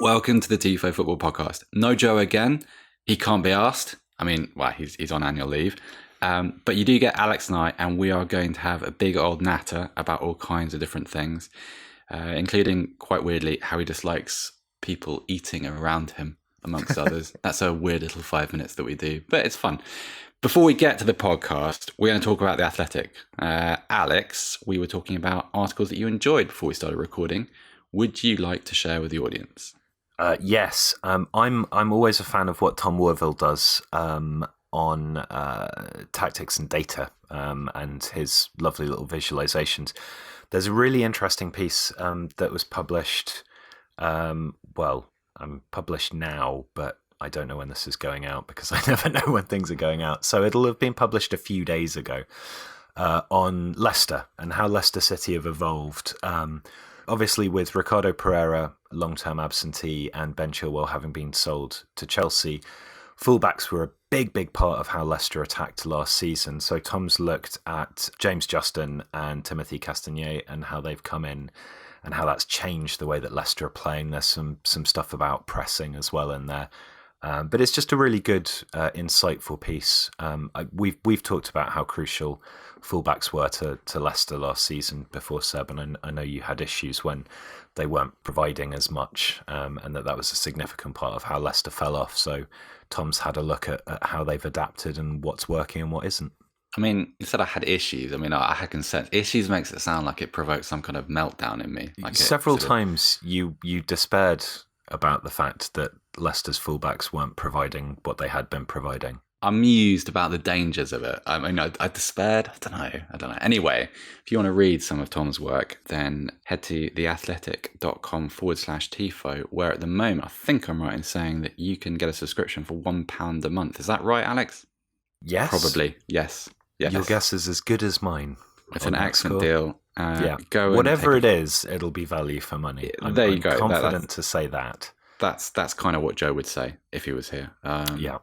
Welcome to the Tifo Football Podcast. No Joe again. He can't be asked. I mean, well, he's on annual leave. But you do get Alex and I, and we are going to have a big old natter about all kinds of different things, including, quite weirdly, how he dislikes people eating around him, amongst others. That's a weird little 5 minutes that we do, but it's fun. Before we get to the podcast, we're going to talk about The Athletic. Alex, we were talking about articles that you enjoyed before we started recording. Would you like to share with the audience? Yes, I'm always a fan of what Tom Warville does on tactics and data and his lovely little visualizations. There's a really interesting piece that was published. I'm published now, but I don't know when this is going out because I never know when things are going out. So it'll have been published a few days ago on Leicester and how Leicester City have evolved. Obviously, with Ricardo Pereira, long-term absentee, and Ben Chilwell having been sold to Chelsea, fullbacks were a big part of how Leicester attacked last season. So Tom's looked at James Justin and Timothy Castagne and how they've come in and how that's changed the way that Leicester are playing. There's some stuff about pressing as well in there. But it's just a really good, insightful piece. We've talked about how crucial fullbacks were to Leicester last season before Seb, and I know you had issues when they weren't providing as much, and that was a significant part of how Leicester fell off. So Tom's had a look at how they've adapted and what's working and what isn't. I mean, you said I had issues. I mean, I had consent. Issues makes it sound like it provoked some kind of meltdown in me. Like Several times you despaired about the fact that Leicester's fullbacks weren't providing what they had been providing. I'm mused about the dangers of it. I mean, I despaired. I don't know. Anyway, if you want to read some of Tom's work, then head to theathletic.com/Tifo, where at the moment, I think I'm right in saying that you can get a subscription for £1 a month. Is that right, Alex? Yes. Probably. Yes. Your guess is as good as mine. It's an excellent deal. Go whatever it is, it'll be value for money. I'm confident to say that. That's kind of what Joe would say if he was here. Yeah.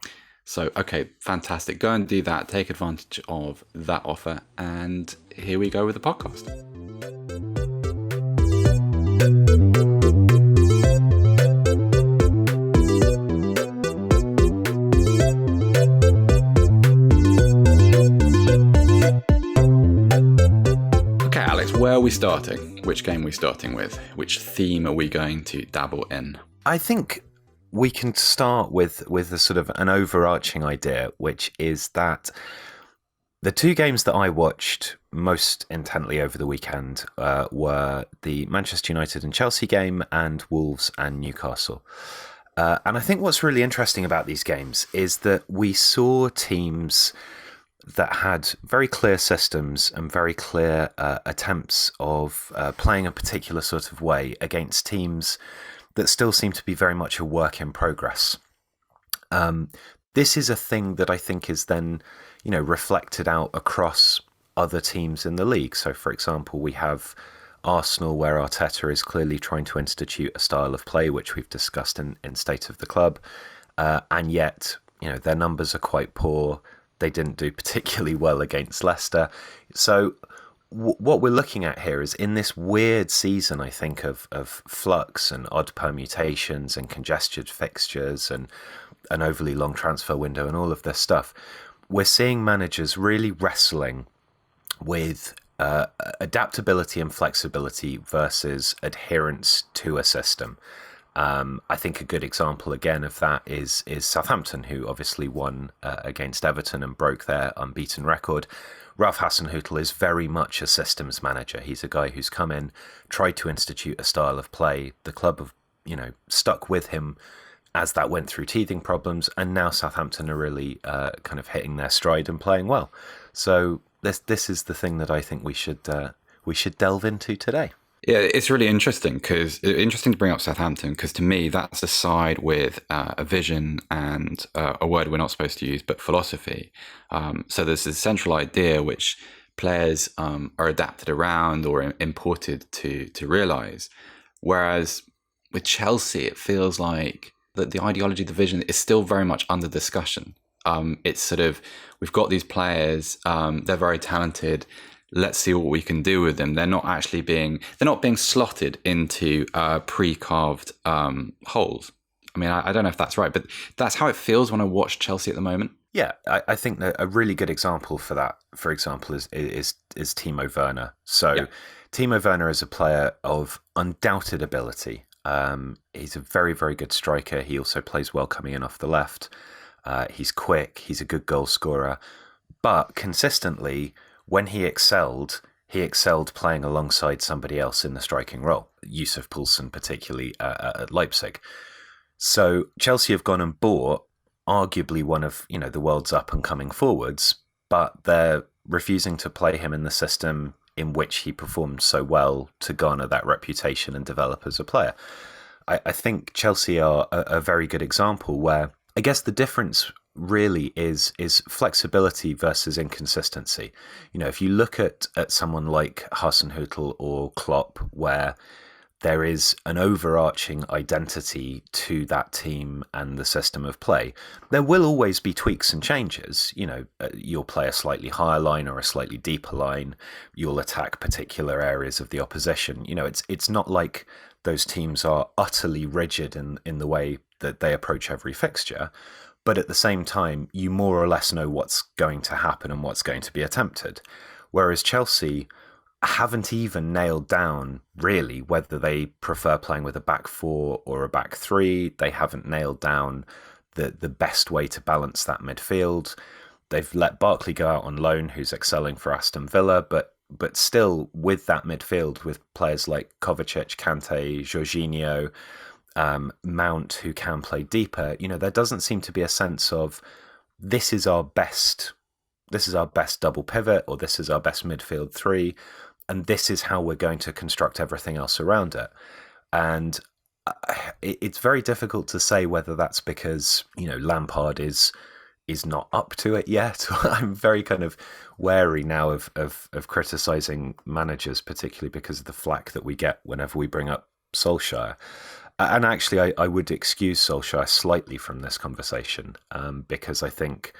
So, okay, fantastic. Go and do that. Take advantage of that offer. And here we go with the podcast. Okay, Alex, where are we starting? Which game are we starting with? Which theme are we going to dabble in? I think we can start with a sort of an overarching idea, which is that the two games that I watched most intently over the weekend were the Manchester United and Chelsea game and Wolves and Newcastle. And I think what's really interesting about these games is that we saw teams that had very clear systems and very clear attempts of playing a particular sort of way against teams that still seem to be very much a work in progress. This is a thing that I think is then, reflected out across other teams in the league. So, for example, we have Arsenal, where Arteta is clearly trying to institute a style of play, which we've discussed in State of the Club. And yet, their numbers are quite poor. They didn't do particularly well against Leicester. So what we're looking at here is in this weird season, I think, of flux and odd permutations and congested fixtures and an overly long transfer window and all of this stuff, we're seeing managers really wrestling with adaptability and flexibility versus adherence to a system. I think a good example, again, of that is Southampton, who obviously won against Everton and broke their unbeaten record. Ralph Hasenhüttl is very much a systems manager. He's a guy who's come in, tried to institute a style of play. The club have, stuck with him as that went through teething problems, and now Southampton are really kind of hitting their stride and playing well. So this is the thing that I think we should delve into today. Yeah, it's really interesting to bring up Southampton, because to me, that's a side with a vision and a word we're not supposed to use, but philosophy. So there's this central idea which players are adapted around or imported to realise. Whereas with Chelsea, it feels like that the ideology, the vision is still very much under discussion. It's sort of, we've got these players, they're very talented. let's see what we can do with them. They're not being slotted into pre-carved holes. I mean, I don't know if that's right, but that's how it feels when I watch Chelsea at the moment. Yeah, I think that a really good example for that, for example, is Timo Werner. So yeah. Timo Werner is a player of undoubted ability. He's a very, very good striker. He also plays well coming in off the left. He's quick. He's a good goal scorer. But consistently, when he excelled playing alongside somebody else in the striking role, Yusuf Poulsen particularly at Leipzig. So Chelsea have gone and bought arguably one of the world's up and coming forwards, but they're refusing to play him in the system in which he performed so well to garner that reputation and develop as a player. I think Chelsea are a very good example where I guess the difference really is flexibility versus inconsistency. If you look at someone like Hasenhüttl or Klopp, where there is an overarching identity to that team and the system of play, there will always be tweaks and changes. You'll play a slightly higher line or a slightly deeper line. You'll attack particular areas of the opposition. It's not like those teams are utterly rigid in the way that they approach every fixture. But at the same time, you more or less know what's going to happen and what's going to be attempted. Whereas Chelsea haven't even nailed down really whether they prefer playing with a back four or a back three. They haven't nailed down the best way to balance that midfield. They've let Barkley go out on loan, who's excelling for Aston Villa, but still with that midfield with players like Kovacic, Kante, Jorginho, Mount, who can play deeper, there doesn't seem to be a sense of this is our best double pivot, or this is our best midfield three, and this is how we're going to construct everything else around it. And it's very difficult to say whether that's because Lampard is not up to it yet. I'm very kind of wary now of criticising managers, particularly because of the flack that we get whenever we bring up Solskjaer. And actually, I would excuse Solskjaer slightly from this conversation because I think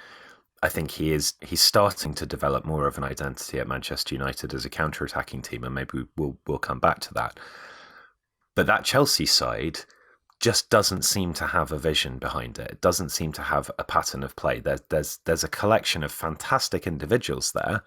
he's starting to develop more of an identity at Manchester United as a counter-attacking team, and maybe we'll come back to that. But that Chelsea side just doesn't seem to have a vision behind it. It doesn't seem to have a pattern of play. There's a collection of fantastic individuals there,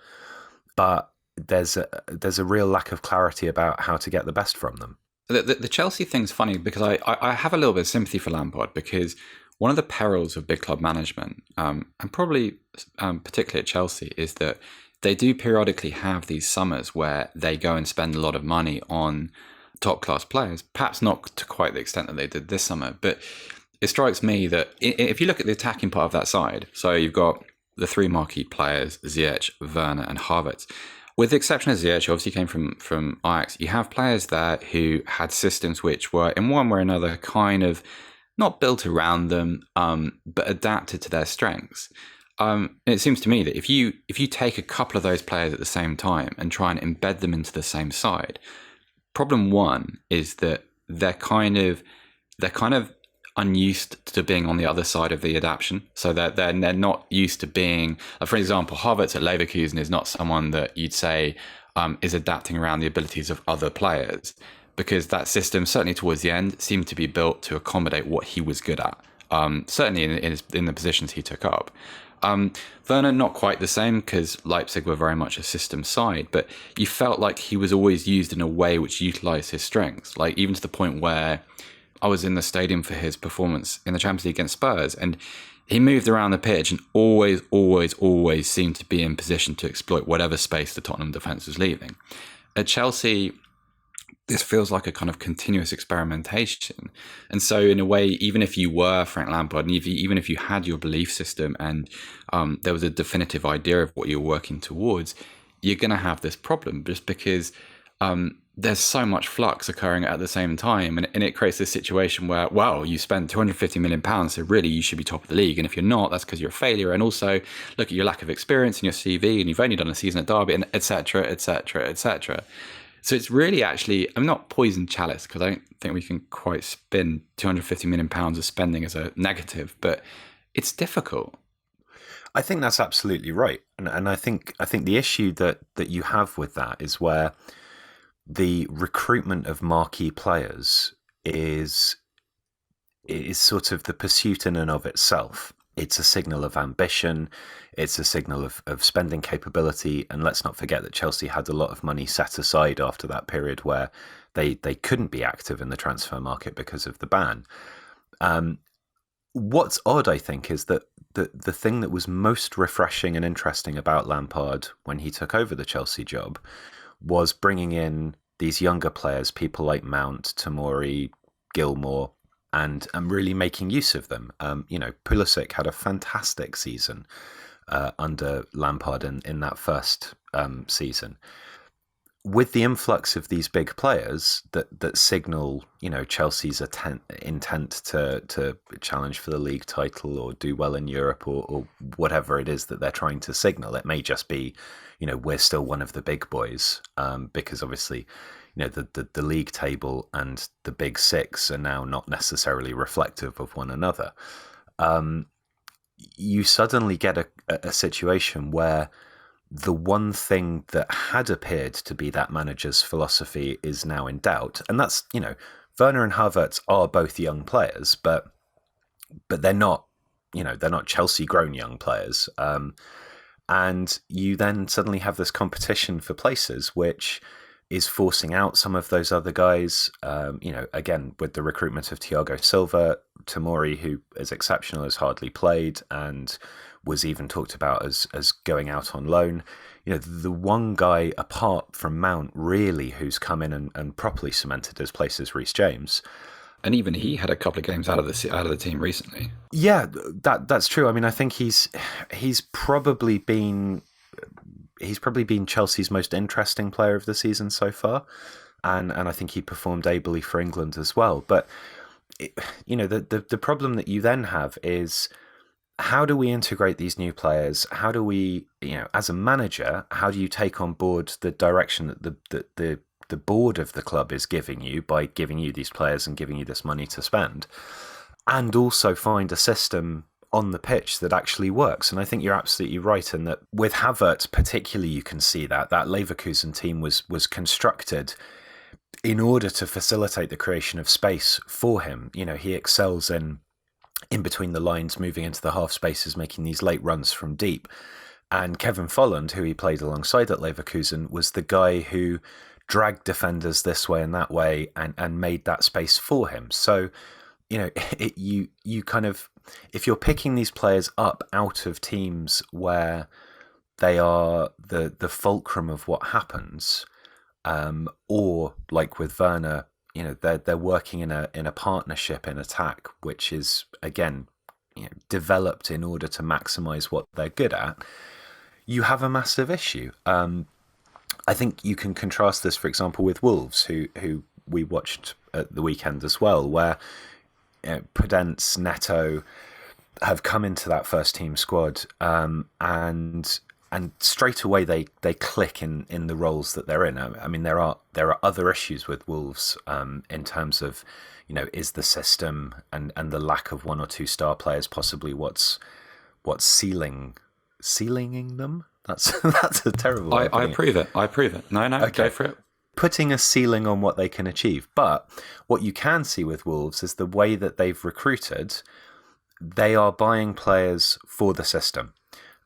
but there's a real lack of clarity about how to get the best from them. The Chelsea thing's funny because I have a little bit of sympathy for Lampard, because one of the perils of big club management, and probably particularly at Chelsea, is that they do periodically have these summers where they go and spend a lot of money on top-class players, perhaps not to quite the extent that they did this summer. But it strikes me that if you look at the attacking part of that side, so you've got the three marquee players, Ziyech, Werner and Havertz. With the exception of Ziyech, who obviously came from Ajax, you have players there who had systems which were, in one way or another, kind of not built around them, but adapted to their strengths. And it seems to me that if you take a couple of those players at the same time and try and embed them into the same side, problem one is that they're kind of unused to being on the other side of the adaptation. So they're not used to being, for example, Havertz at Leverkusen is not someone that you'd say is adapting around the abilities of other players, because that system, certainly towards the end, seemed to be built to accommodate what he was good at, certainly in the positions he took up. Werner, not quite the same, because Leipzig were very much a system side, but you felt like he was always used in a way which utilised his strengths, like even to the point where I was in the stadium for his performance in the Champions League against Spurs, and he moved around the pitch and always seemed to be in position to exploit whatever space the Tottenham defence was leaving. At Chelsea, this feels like a kind of continuous experimentation. And so in a way, even if you were Frank Lampard, and even if you had your belief system and there was a definitive idea of what you're working towards, you're going to have this problem just because there's so much flux occurring at the same time. And it creates this situation where, well, you spend £250 million, so really you should be top of the league. And if you're not, that's because you're a failure. And also look at your lack of experience in your CV, and you've only done a season at Derby, and et cetera, et cetera, et cetera. So it's really actually, I'm not poison chalice, because I don't think we can quite spin £250 million of spending as a negative, but it's difficult. I think that's absolutely right, and I think the issue that you have with that is where the recruitment of marquee players is is sort of the pursuit in and of itself. It's a signal of ambition. It's a signal of spending capability. And let's not forget that Chelsea had a lot of money set aside after that period where they couldn't be active in the transfer market because of the ban. What's odd, I think, is that the thing that was most refreshing and interesting about Lampard when he took over the Chelsea job was bringing in these younger players, people like Mount, Tomori, Gilmore, and really making use of them. Pulisic had a fantastic season under Lampard in that first season. With the influx of these big players that signal, Chelsea's intent to challenge for the league title or do well in Europe or whatever it is that they're trying to signal, it may just be, we're still one of the big boys, because obviously, the league table and the big six are now not necessarily reflective of one another. You suddenly get a situation where the one thing that had appeared to be that manager's philosophy is now in doubt. And that's, Werner and Havertz are both young players, but they're not, they're not Chelsea grown young players. And you then suddenly have this competition for places, which is forcing out some of those other guys. Again, with the recruitment of Thiago Silva, Tomori, who is exceptional, has hardly played and was even talked about as going out on loan. The one guy apart from Mount really who's come in and properly cemented his place is Reece James. And even he had a couple of games out of the team recently. Yeah, that's true. I mean, I think he's probably been Chelsea's most interesting player of the season so far, and I think he performed ably for England as well. But the problem that you then have is, how do we integrate these new players? How do we, as a manager, how do you take on board the direction that the board of the club is giving you by giving you these players and giving you this money to spend, and also find a system on the pitch that actually works? And I think you're absolutely right in that with Havertz particularly, you can see that Leverkusen team was constructed in order to facilitate the creation of space for him. He excels in between the lines, moving into the half spaces, making these late runs from deep. And Kevin Folland, who he played alongside at Leverkusen, was the guy who dragged defenders this way and that way and made that space for him. So, you kind of, if you're picking these players up out of teams where they are the fulcrum of what happens, or like with Werner, they're working in a partnership in attack, which is again, developed in order to maximize what they're good at, you have a massive issue. I think you can contrast this, for example, with Wolves, who we watched at the weekend as well, where Prudence, Neto have come into that first team squad, and straight away they click in the roles that they're in. I mean, there are other issues with Wolves in terms of, is the system and the lack of one or two star players possibly what's ceilinging them? That's a terrible way. I approve it. No, okay. Go for it. Putting a ceiling on what they can achieve. But what you can see with Wolves is the way that they've recruited, they are buying players for the system.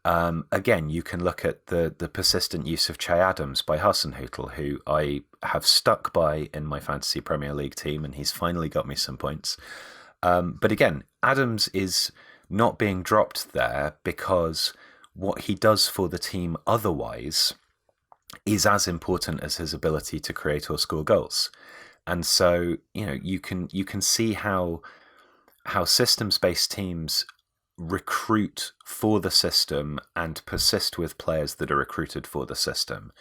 Again, you can look at the persistent use of Che Adams by Hasenhüttl, who I have stuck by in my Fantasy Premier League team, and he's finally got me some points. But again, Adams is not being dropped there because what he does for the team otherwise is as important as his ability to create or score goals. And so, you can see how systems-based teams recruit for the system and persist with players that are recruited for the system.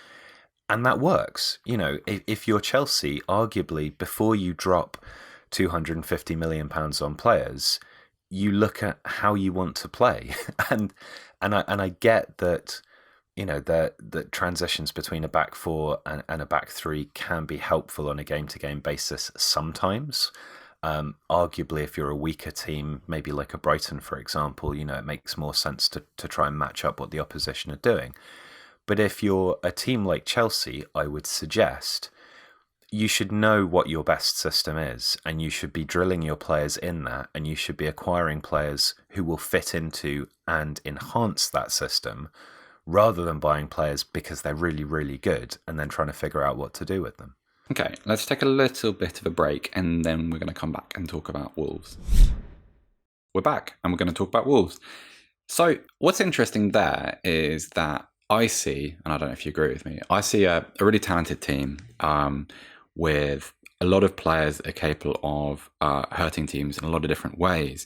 And that works. If you're Chelsea, arguably, before you drop £250 million on players, you look at how you want to play. and I get that, that transitions between a back four and a back three can be helpful on a game-to-game basis sometimes. Arguably, if you're a weaker team, maybe like a Brighton, for example, it makes more sense to try and match up what the opposition are doing. But if you're a team like Chelsea, I would suggest you should know what your best system is, and you should be drilling your players in that, and you should be acquiring players who will fit into and enhance that system, rather than buying players because they're really, really good and then trying to figure out what to do with them. Okay, let's take a little bit of a break, and then we're going to come back and talk about Wolves. We're back, and we're going to talk about Wolves. So what's interesting there is that I see, and I don't know if you agree with me, I see a really talented team with a lot of players that are capable of hurting teams in a lot of different ways.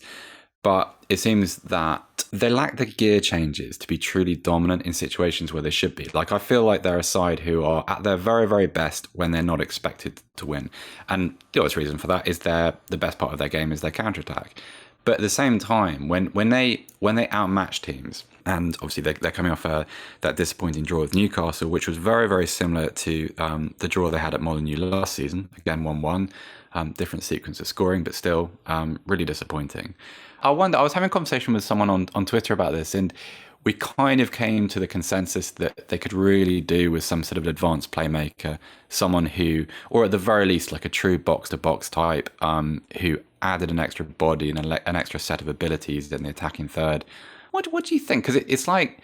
But it seems that they lack the gear changes to be truly dominant in situations where they should be. Like, I feel like they're a side who are at their very, very best when they're not expected to win. And the obvious reason for that is the best part of their game is their counterattack. But at the same time, when they outmatch teams, and obviously they're coming off that disappointing draw with Newcastle, which was very, very similar to the draw they had at Molineux last season, again 1-1, different sequence of scoring, but still really disappointing. I was having a conversation with someone on Twitter about this, and we kind of came to the consensus that they could really do with some sort of advanced playmaker, someone who, or at the very least, like a true box-to-box type, who added an extra body and an extra set of abilities in the attacking third. What do you think? Because it's like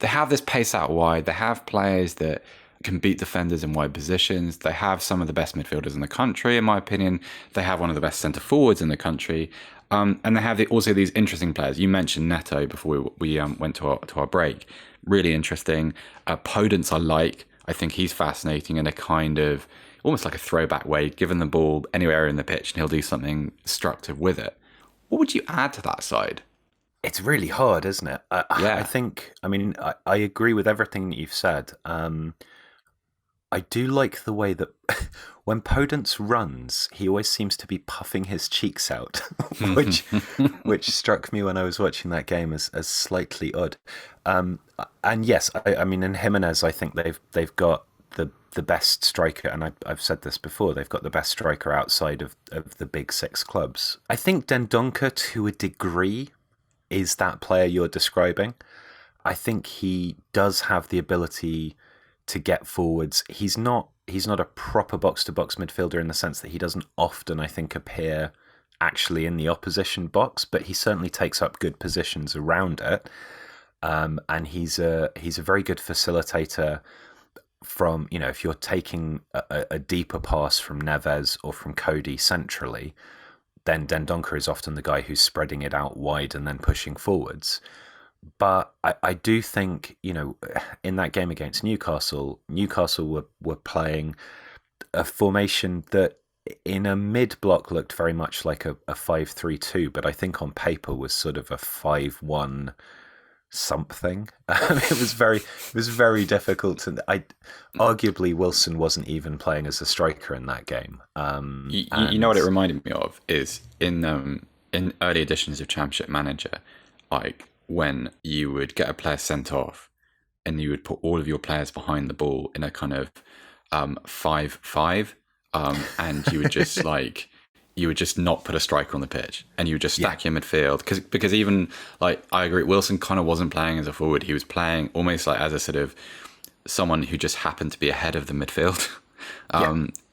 they have this pace out wide. They have players that can beat defenders in wide positions. They have some of the best midfielders in the country, in my opinion. They have one of the best centre forwards in the country. And they have also these interesting players. You mentioned Neto before we went to our break. Really interesting. Podence I like. I think he's fascinating in a kind of almost like a throwback way. Given the ball anywhere in the pitch, and he'll do something destructive with it. What would you add to that side? It's really hard, isn't it? Yeah. I agree with everything that you've said. I do like the way that when Podence runs, he always seems to be puffing his cheeks out, which struck me when I was watching that game as slightly odd. And yes, I mean, in Jimenez, I think they've got the best striker, and I've said this before, they've got the best striker outside of the big six clubs. I think Dendoncker, to a degree, is that player you're describing. I think he does have the ability to get forwards. He's not a proper box-to-box midfielder in the sense that he doesn't often, I think, appear actually in the opposition box, but he certainly takes up good positions around it. And he's a very good facilitator from, if you're taking a deeper pass from Neves or from Cody centrally, then Dendoncker is often the guy who's spreading it out wide and then pushing forwards. But I do think, in that game against Newcastle were playing a formation that in a mid-block looked very much like a 5-3-2, but I think on paper was sort of a 5-1 something. It was very difficult, and arguably Wilson wasn't even playing as a striker in that game. You know what it reminded me of is in early editions of Championship Manager, like when you would get a player sent off and you would put all of your players behind the ball in a kind of 5-5, and you would just you would just not put a striker on the pitch, and you would just stack your midfield. Because even, like, I agree, Wilson kind of wasn't playing as a forward. He was playing almost like as a sort of someone who just happened to be ahead of the midfield.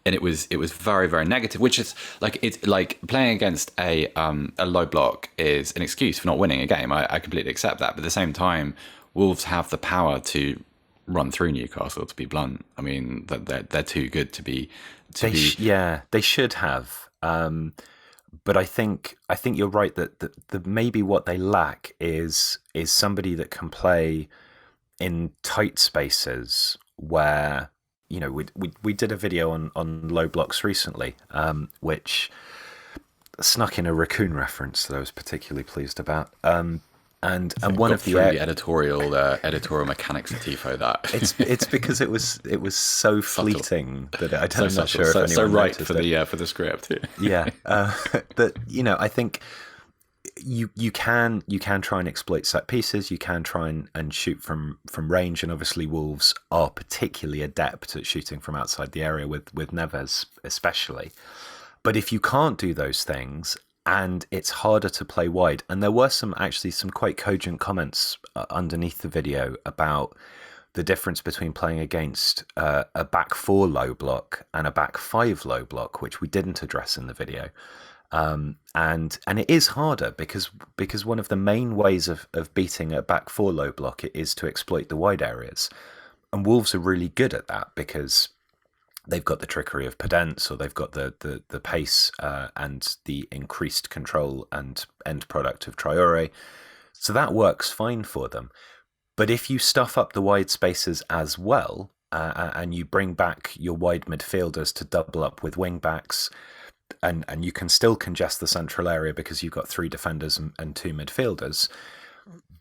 And it was very, very negative, which is like, it's like playing against a low block is an excuse for not winning a game. I completely accept that. But at the same time, Wolves have the power to run through Newcastle, to be blunt. I mean, they're too good to be. They should have. But I think you're right that maybe what they lack is somebody that can play in tight spaces where, we did a video on low blocks recently, which snuck in a raccoon reference that I was particularly pleased about. And one of the editorial mechanics of Tifo, that it's because it was so fleeting that I'm not sure if anyone so right noticed for the script. That I think you can try and exploit set pieces. You can try and shoot from range, and obviously Wolves are particularly adept at shooting from outside the area with Neves especially. But if you can't do those things, and it's harder to play wide, and there were some quite cogent comments underneath the video about the difference between playing against a back four low block and a back five low block, which we didn't address in the video. And it is harder because one of the main ways of beating a back four low block is to exploit the wide areas. And Wolves are really good at that because they've got the trickery of Podence, or they've got the pace and the increased control and end product of Traore. So that works fine for them. But if you stuff up the wide spaces as well, and you bring back your wide midfielders to double up with wing backs, and you can still congest the central area because you've got 3 defenders and 2 midfielders,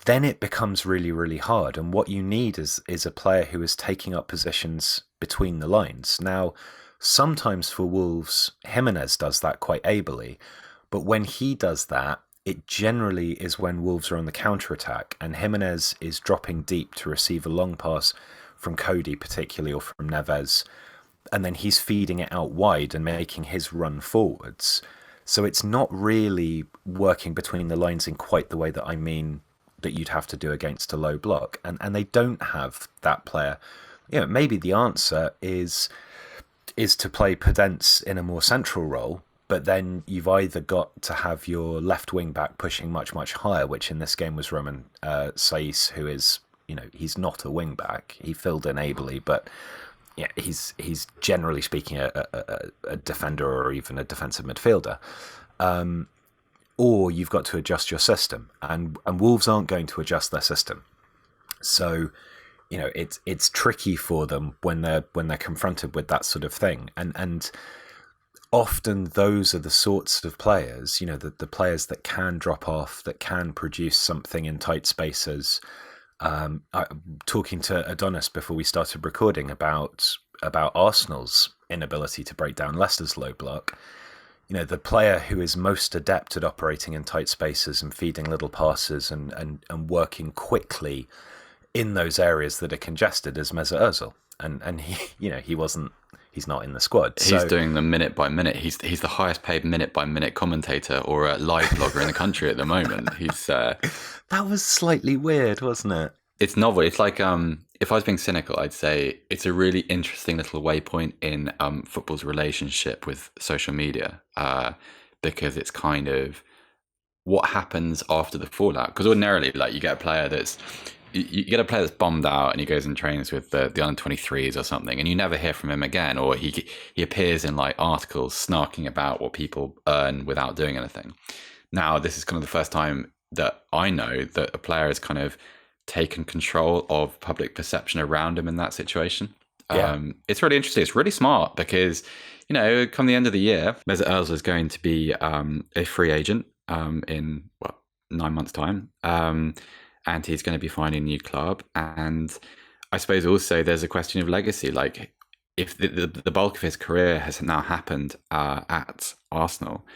then it becomes really, really hard. And what you need is a player who is taking up positions between the lines. Now, sometimes for Wolves, Jimenez does that quite ably, but when he does that, it generally is when Wolves are on the counter-attack, and Jimenez is dropping deep to receive a long pass from Cody particularly, or from Neves, and then he's feeding it out wide and making his run forwards. So it's not really working between the lines in quite the way that I mean that you'd have to do against a low block. And they don't have that player. Maybe the answer is to play Podence in a more central role, but then you've either got to have your left wing back pushing much, much higher, which in this game was Roman Saiz, who is, he's not a wing back. He filled in ably, but yeah, he's generally speaking a defender or even a defensive midfielder. Or you've got to adjust your system, and Wolves aren't going to adjust their system. So, it's tricky for them when they're confronted with that sort of thing, and often those are the sorts of players, the players that can drop off, that can produce something in tight spaces. Talking to Adonis before we started recording about Arsenal's inability to break down Leicester's low block. The player who is most adept at operating in tight spaces and feeding little passes and working quickly in those areas that are congested is Mesut Ozil. And he's not in the squad. He's doing the minute by minute. He's the highest paid minute by minute commentator or a live blogger in the country at the moment. He's that was slightly weird, wasn't it? It's novel. It's like if I was being cynical, I'd say it's a really interesting little waypoint in football's relationship with social media, because it's kind of what happens after the fallout. Because ordinarily, like, you get a player that's bombed out and he goes and trains with the under 23s or something, and you never hear from him again, or he appears in like articles snarking about what people earn without doing anything. Now, this is kind of the first time that I know that a player has kind of taken control of public perception around him in that situation. Yeah. It's really interesting. It's really smart because, come the end of the year, Mesut Ozil is going to be a free agent in 9 months' time. And he's going to be finding a new club. And I suppose also there's a question of legacy. Like, if the bulk of his career has now happened at Arsenal,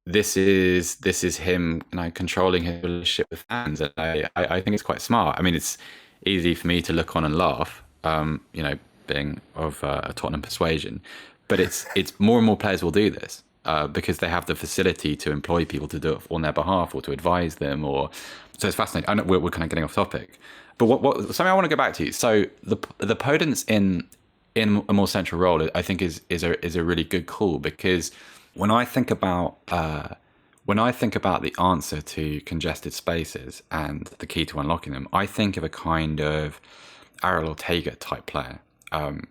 this is him controlling his relationship with fans. And I think it's quite smart. I mean, it's easy for me to look on and laugh, being of a Tottenham persuasion. But it's more and more players will do this because they have the facility to employ people to do it on their behalf or to advise them. So it's fascinating. I know we're kind of getting off topic, but what something I want to go back to. So the Podence in a more central role, I think is a really good call, because when I think about the answer to congested spaces and the key to unlocking them, I think of a kind of Ariel Ortega type player. And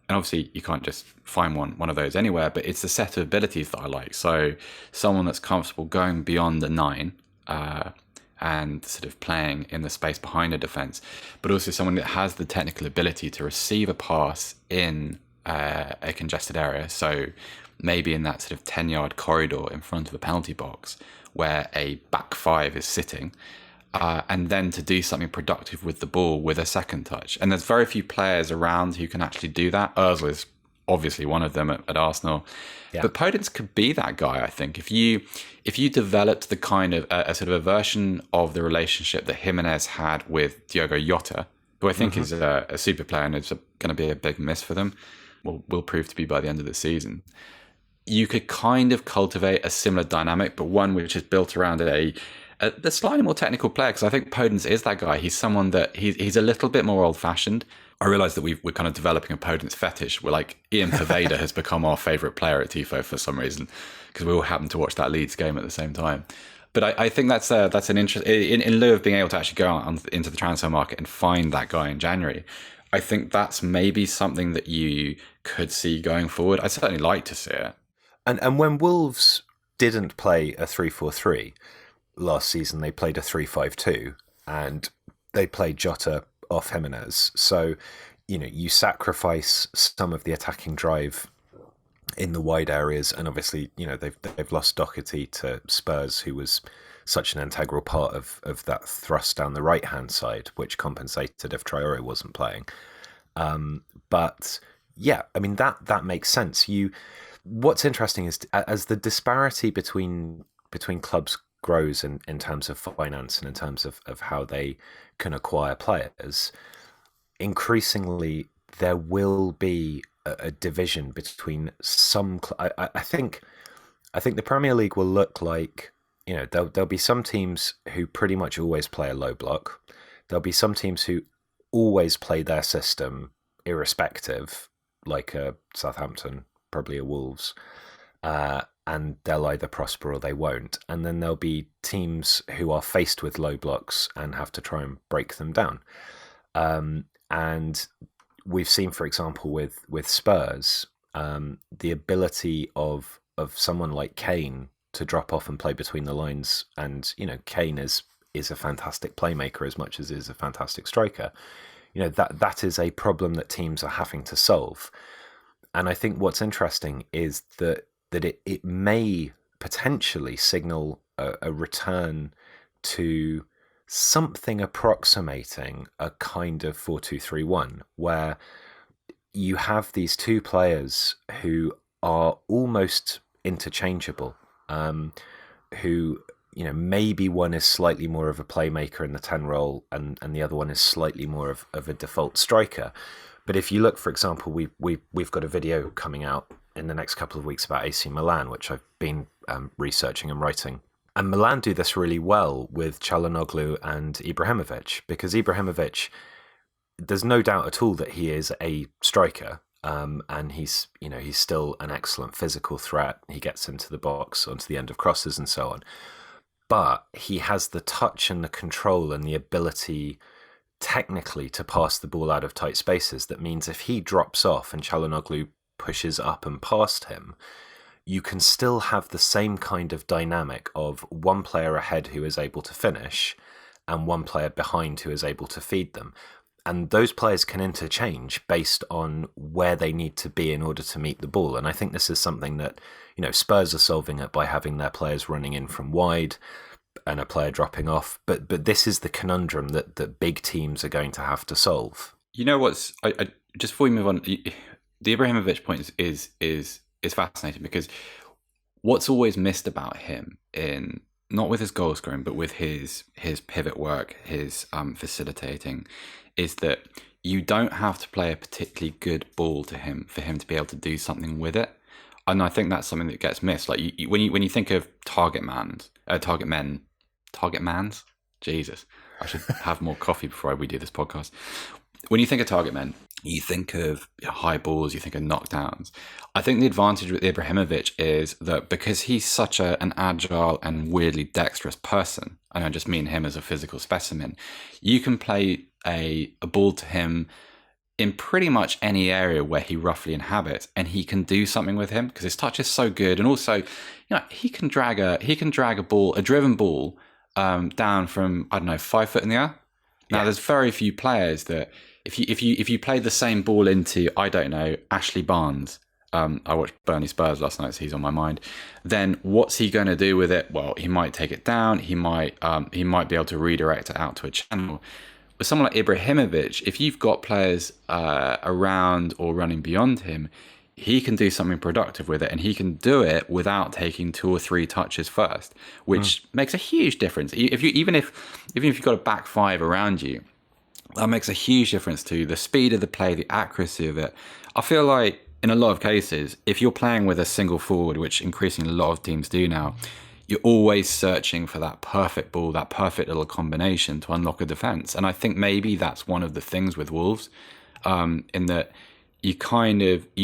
obviously you can't just find one of those anywhere, but it's the set of abilities that I like. So someone that's comfortable going beyond the 9, and sort of playing in the space behind a defence, but also someone that has the technical ability to receive a pass in a congested area. So maybe in that sort of 10-yard corridor in front of a penalty box where a back 5 is sitting, and then to do something productive with the ball with a second touch. And there's very few players around who can actually do that. Ozil is obviously one of them at Arsenal. Yeah. But Podence could be that guy, I think. If you developed the kind of a sort of a version of the relationship that Jimenez had with Diogo Jota, who I think is a super player and is going to be a big miss for them, will prove to be by the end of the season. you could kind of cultivate a similar dynamic, but one which is built around a slightly more technical player. Because I think Podence is that guy. He's someone that he's a little bit more old-fashioned. I realise that we're kind of developing a Podence fetish. We're like, Ian Pervada has become our favourite player at Tifo for some reason, because we all happen to watch that Leeds game at the same time. But I think that's an interest in lieu of being able to actually go out into the transfer market and find that guy in January. I think that's maybe something that you could see going forward. I'd certainly like to see it. And when Wolves didn't play a 3-4-3 last season, they played a 3-5-2, and they played Jota off Jimenez. So, you sacrifice some of the attacking drive in the wide areas, and obviously, they've lost Doherty to Spurs, who was such an integral part of that thrust down the right hand side, which compensated if Traore wasn't playing. But yeah, I mean that makes sense. What's interesting is as the disparity between clubs grows in terms of finance and in terms of how they can acquire players, increasingly there will be a division between some. I think the Premier League will look like, there'll be some teams who pretty much always play a low block. There'll be some teams who always play their system irrespective, like a Southampton, probably a Wolves, and they'll either prosper or they won't. And then there'll be teams who are faced with low blocks and have to try and break them down. And we've seen, for example, with Spurs, the ability of someone like Kane to drop off and play between the lines. And, Kane is a fantastic playmaker as much as is a fantastic striker. That is a problem that teams are having to solve. And I think what's interesting is that it may potentially signal a return to something approximating a kind of 4-2-3-1, where you have these two players who are almost interchangeable, who, maybe one is slightly more of a playmaker in the 10 role and the other one is slightly more of a default striker. But if you look, for example, we've got a video coming out in the next couple of weeks about AC Milan, which I've been researching and writing. And Milan do this really well with Çalhanoğlu and Ibrahimovic, because Ibrahimovic, there's no doubt at all that he is a striker, and he's still an excellent physical threat. He gets into the box, onto the end of crosses and so on. But he has the touch and the control and the ability technically to pass the ball out of tight spaces. That means if he drops off and Çalhanoğlu pushes up and past him, you can still have the same kind of dynamic of one player ahead who is able to finish and one player behind who is able to feed them. And those players can interchange based on where they need to be in order to meet the ball. And I think this is something that, Spurs are solving it by having their players running in from wide and a player dropping off. But this is the conundrum that big teams are going to have to solve. I just before we move on, the Ibrahimovic point is fascinating, because what's always missed about him, in not with his goal scoring but with his pivot work, his facilitating, is that you don't have to play a particularly good ball to him for him to be able to do something with it. And I think that's something that gets missed. Like when you think of target mans, Jesus, I should have more coffee before we do this podcast. When you think of target men, you think of high balls, you think of knockdowns. I think the advantage with Ibrahimovic is that because he's such an agile and weirdly dexterous person, and I just mean him as a physical specimen, you can play a ball to him in pretty much any area where he roughly inhabits, and he can do something with him because his touch is so good. And also, he can drag a ball, a driven ball, down from, I don't know, 5 foot in the air. Now, there's very few players that if you play the same ball into, I don't know, Ashley Barnes. I watched Burnley Spurs last night, so he's on my mind. Then what's he going to do with it? Well, he might take it down. He might be able to redirect it out to a channel. With someone like Ibrahimovic, if you've got players around or running beyond him, he can do something productive with it, and he can do it without taking 2 or 3 touches first, which makes a huge difference. Even if you've got a back 5 around you, that makes a huge difference to the speed of the play, the accuracy of it. I feel like in a lot of cases, if you're playing with a single forward, which increasingly a lot of teams do now, you're always searching for that perfect ball, that perfect little combination to unlock a defense. And I think maybe that's one of the things with Wolves, in that you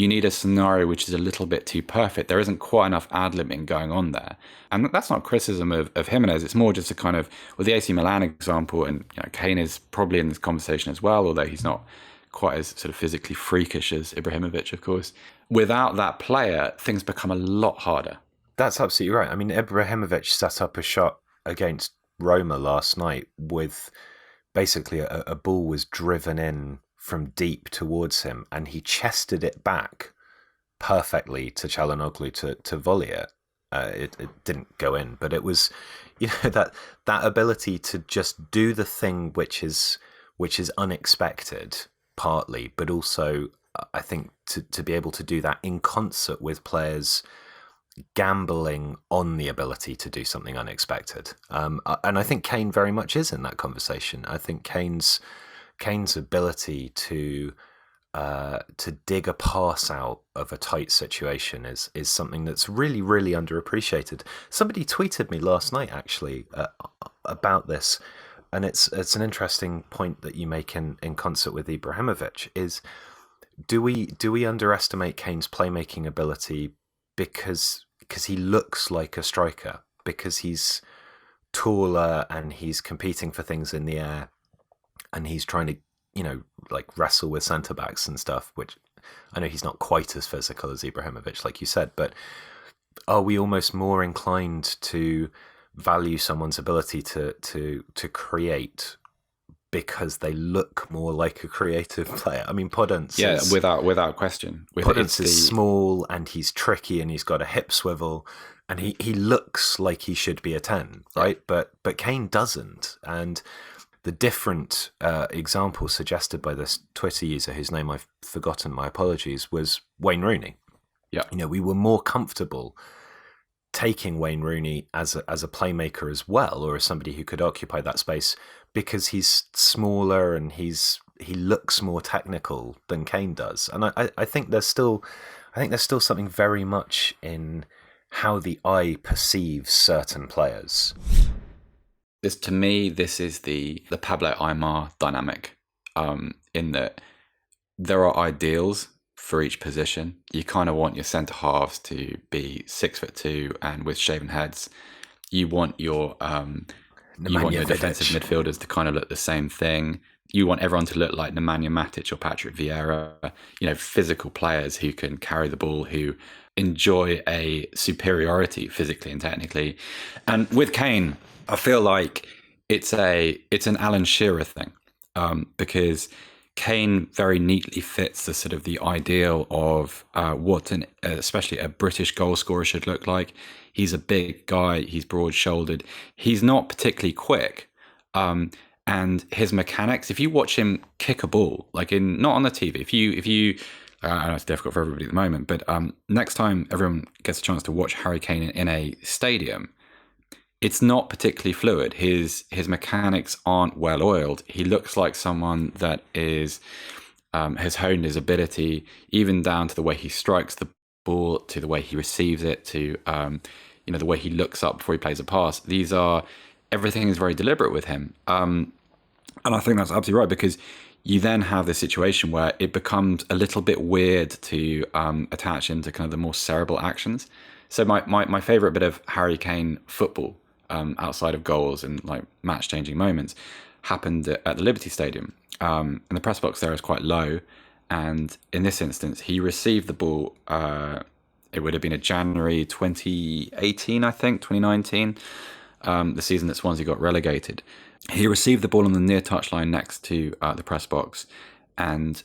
need a scenario which is a little bit too perfect. There isn't quite enough ad-libbing going on there. And that's not criticism of Jimenez. It's more just a kind of, with the AC Milan example, and Kane is probably in this conversation as well, although he's not quite as sort of physically freakish as Ibrahimovic, of course. Without that player, things become a lot harder. That's absolutely right. I mean, Ibrahimovic set up a shot against Roma last night with basically a ball was driven in from deep towards him, and he chested it back perfectly to Çalhanoğlu to volley it. It didn't go in, but it was, that ability to just do the thing which is unexpected, partly, but also I think to be able to do that in concert with players gambling on the ability to do something unexpected. And I think Kane very much is in that conversation. I think Kane's ability to dig a pass out of a tight situation is something that's really, really underappreciated. Somebody tweeted me last night, actually, about this, and it's an interesting point that you make in concert with Ibrahimovic, is do we underestimate Kane's playmaking ability because he looks like a striker, because he's taller and he's competing for things in the air and he's trying to, like wrestle with centre backs and stuff, which I know he's not quite as physical as Ibrahimovic, like you said, but are we almost more inclined to value someone's ability to create because they look more like a creative player? I mean, Podence, without question. Podence is small and he's tricky and he's got a hip swivel and he looks like he should be a 10, right? Yeah. But Kane doesn't. And the different example suggested by this Twitter user, whose name I've forgotten, my apologies, was Wayne Rooney. Yeah, we were more comfortable taking Wayne Rooney as a playmaker as well, or as somebody who could occupy that space, because he's smaller and he looks more technical than Kane does. And I think there's still something very much in how the eye perceives certain players. To me, this is the Pablo Aimar dynamic, in that there are ideals for each position. You kind of want your centre halves to be 6'2" and with shaven heads. You want your defensive midfielders to kind of look the same thing. You want everyone to look like Nemanja Matic or Patrick Vieira. Physical players who can carry the ball, who enjoy a superiority physically and technically. And with Kane, I feel like it's an Alan Shearer thing, because Kane very neatly fits the sort of the ideal of what especially a British goal scorer should look like. He's a big guy. He's broad-shouldered. He's not particularly quick, and his mechanics. If you watch him kick a ball, not on the TV, if you I know it's difficult for everybody at the moment, but next time everyone gets a chance to watch Harry Kane in a stadium, it's not particularly fluid. His mechanics aren't well oiled. He looks like someone that has honed his ability, even down to the way he strikes the ball, to the way he receives it, to the way he looks up before he plays a pass. Everything is very deliberate with him, and I think that's absolutely right, because you then have this situation where it becomes a little bit weird to attach him to kind of the more cerebral actions. So my favorite bit of Harry Kane football, outside of goals and like match-changing moments, happened at the Liberty Stadium. And the press box there is quite low. And in this instance, he received the ball. It would have been a January 2018, I think, 2019, the season that Swansea got relegated. He received the ball on the near touchline next to the press box, and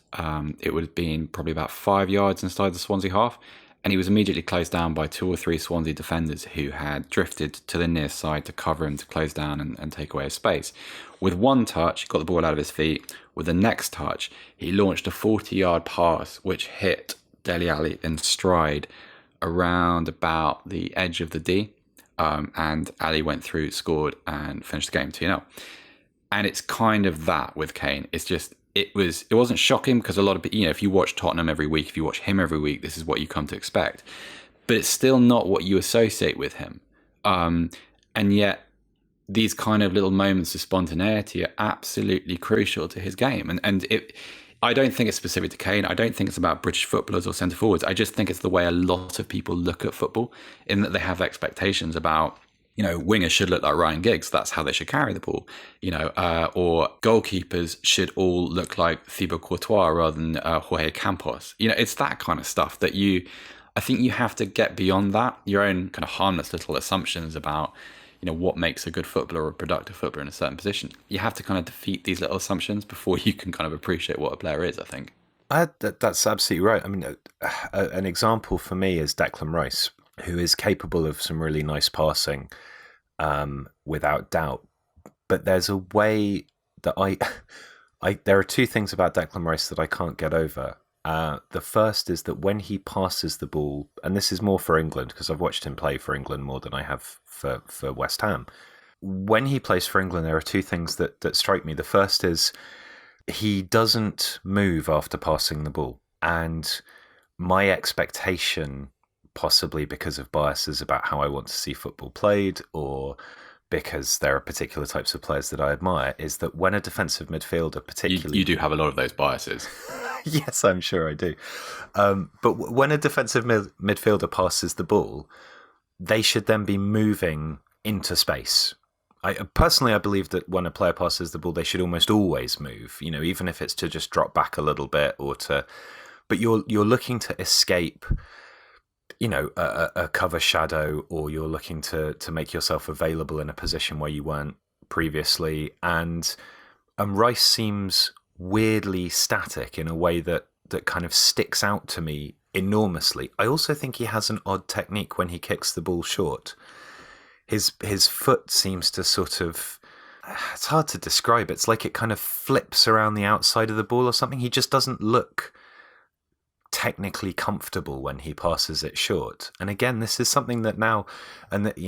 it would have been probably about 5 yards inside the Swansea half. And he was immediately closed down by 2 or 3 Swansea defenders who had drifted to the near side to cover him, to close down and take away his space. With one touch, he got the ball out of his feet. With the next touch, he launched a 40-yard pass, which hit Dele Alli in stride around about the edge of the D. And Ali went through, scored, and finished the game 2-0. And it's kind of that with Kane. It's just it wasn't shocking because a lot of, if you watch Tottenham every week, if you watch him every week, this is what you come to expect. But it's still not what you associate with him. And yet these kind of little moments of spontaneity are absolutely crucial to his game. I don't think it's specific to Kane. I don't think it's about British footballers or centre forwards. I just think it's the way a lot of people look at football, in that they have expectations about, wingers should look like Ryan Giggs. That's how they should carry the ball, or goalkeepers should all look like Thibaut Courtois rather than Jorge Campos. It's that kind of stuff that I think you have to get beyond that, your own kind of harmless little assumptions about, what makes a good footballer or a productive footballer in a certain position. You have to kind of defeat these little assumptions before you can kind of appreciate what a player is, I think. That's absolutely right. I mean, an example for me is Declan Rice, who is capable of some really nice passing, without doubt. But there's a way that there are two things about Declan Rice that I can't get over. The first is that when he passes the ball, and this is more for England because I've watched him play for England more than I have for West Ham. When he plays for England, there are two things that strike me. The first is he doesn't move after passing the ball. And my expectation, possibly because of biases about how I want to see football played, or because there are particular types of players that I admire, is that when a defensive midfielder particularly... You do have a lot of those biases. Yes, I'm sure I do. But when a defensive midfielder passes the ball, they should then be moving into space. I believe that when a player passes the ball, they should almost always move, even if it's to just drop back a little bit or to... But you're looking to escape, a cover shadow, or you're looking to make yourself available in a position where you weren't previously. And Rice seems weirdly static in a way that kind of sticks out to me enormously. I also think he has an odd technique when he kicks the ball short. His foot seems to sort of... It's hard to describe. It's like it kind of flips around the outside of the ball or something. He just doesn't look technically comfortable when he passes it short. And again, this is something that now... And that,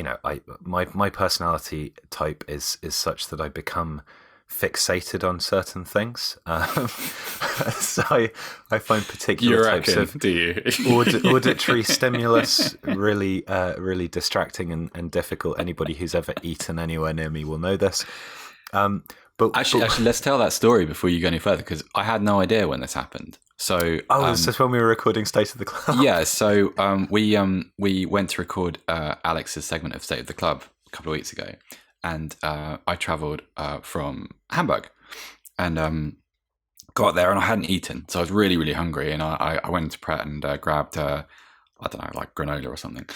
my personality type is such that I become fixated on certain things. So I find particular types of auditory stimulus really distracting and difficult. Anybody who's ever eaten anywhere near me will know this. But actually, let's tell that story before you go any further, because I had no idea when this happened. So, it's just when we were recording State of the Club. Yeah, so we went to record Alex's segment of State of the Club a couple of weeks ago. And I travelled from Hamburg and got there, and I hadn't eaten. So I was really, really hungry. And I went into Pret and grabbed, I don't know, like granola or something.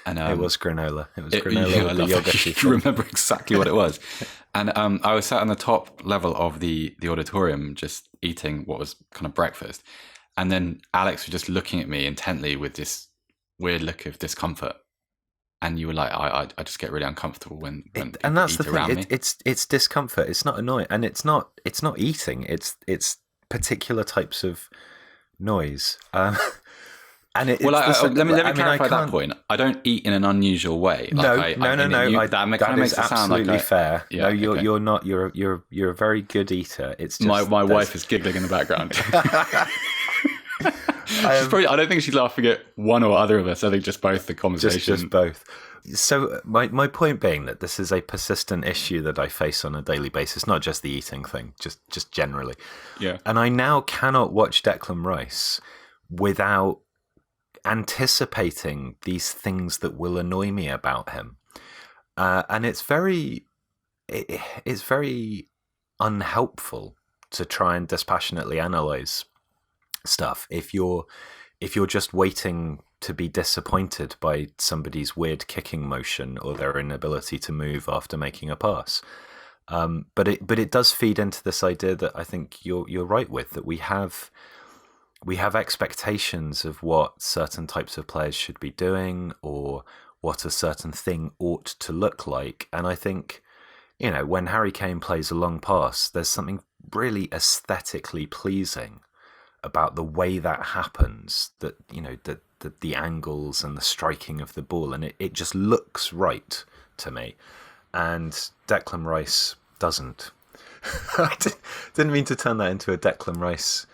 And it was granola. It was granola with the yogurt. You remember exactly what it was. And I was sat on the top level of the auditorium just eating what was kind of breakfast. And then Alex was just looking at me intently with this weird look of discomfort. And you were like, I just get really uncomfortable when and that's the thing. Me. It's discomfort. It's not annoying, and it's not eating. It's particular types of noise. Let me clarify that point. I don't eat in an unusual way. No. That makes it sound absolutely fair. Yeah, no, you're not. You're a very good eater. It's just my wife is giggling in the background. I don't think she's laughing at one or other of us. I think just both the conversation. Just both. So my point being that this is a persistent issue that I face on a daily basis, not just the eating thing, just generally. Yeah. And I now cannot watch Declan Rice without anticipating these things that will annoy me about him. And it's very unhelpful to try and dispassionately analyze stuff if you're just waiting to be disappointed by somebody's weird kicking motion or their inability to move after making a pass. But it does feed into this idea that I think you're right with, that we have expectations of what certain types of players should be doing or what a certain thing ought to look like. And I think, when Harry Kane plays a long pass, there's something really aesthetically pleasing about the way that happens, that the angles and the striking of the ball, and it just looks right to me. And Declan Rice doesn't. I didn't mean to turn that into a Declan Rice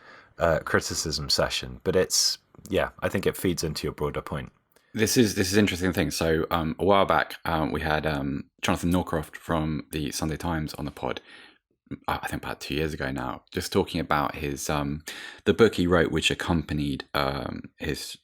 criticism session, but I think it feeds into your broader point. This is an interesting thing. So a while back, we had Jonathan Norcroft from the Sunday Times on the pod. I think about 2 years ago now, just talking about his the book he wrote, which accompanied his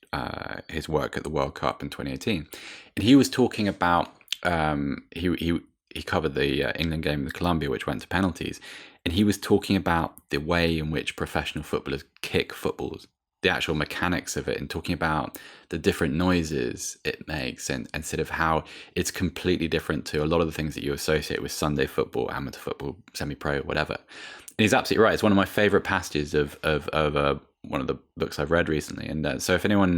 work at the World Cup in 2018, and he was talking about he covered the England game with Colombia, which went to penalties, and he was talking about the way in which professional footballers kick footballs, the actual mechanics of it, and talking about the different noises it makes, and sort of how it's completely different to a lot of the things that you associate with Sunday football, amateur football, semi-pro, whatever. And he's absolutely right. It's one of my favorite passages of one of the books I've read recently. And so if anyone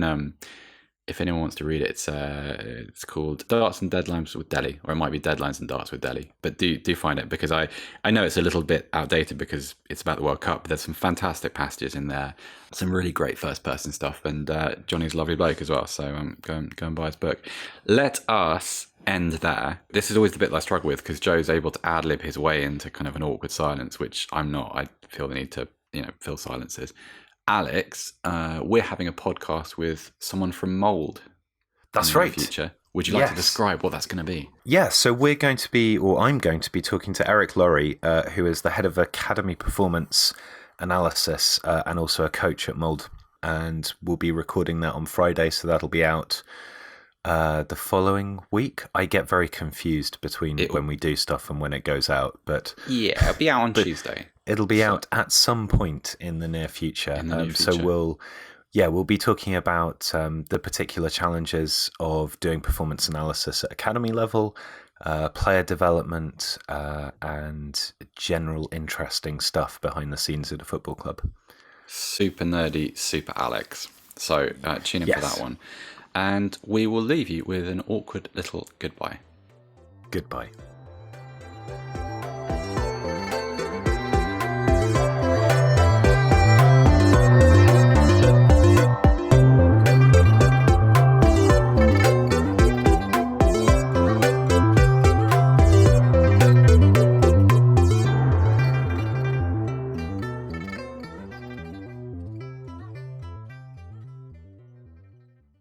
wants to read it, it's called Darts and Deadlines with Delhi, or it might be Deadlines and Darts with Delhi. But do find it, because I know it's a little bit outdated because it's about the World Cup. But there's some fantastic passages in there, some really great first person stuff, and Johnny's a lovely bloke as well. So go and buy his book. Let us end there. This is always the bit that I struggle with, because Joe's able to ad lib his way into kind of an awkward silence, which I'm not. I feel the need to fill silences. Alex, we're having a podcast with someone from Mould. That's right. In the future. Would you like to describe what that's going to be? Yeah, so I'm going to be talking to Eric Laurie, who is the head of Academy Performance Analysis and also a coach at Mould. And we'll be recording that on Friday, so that'll be out the following week. I get very confused between when we do stuff and when it goes out, but yeah, it'll be out on Tuesday. It'll be out at some point in the near future. So we'll be talking about the particular challenges of doing performance analysis at academy level, player development, and general interesting stuff behind the scenes at a football club. Super nerdy, super Alex. So tune in for that one. And we will leave you with an awkward little goodbye. Goodbye.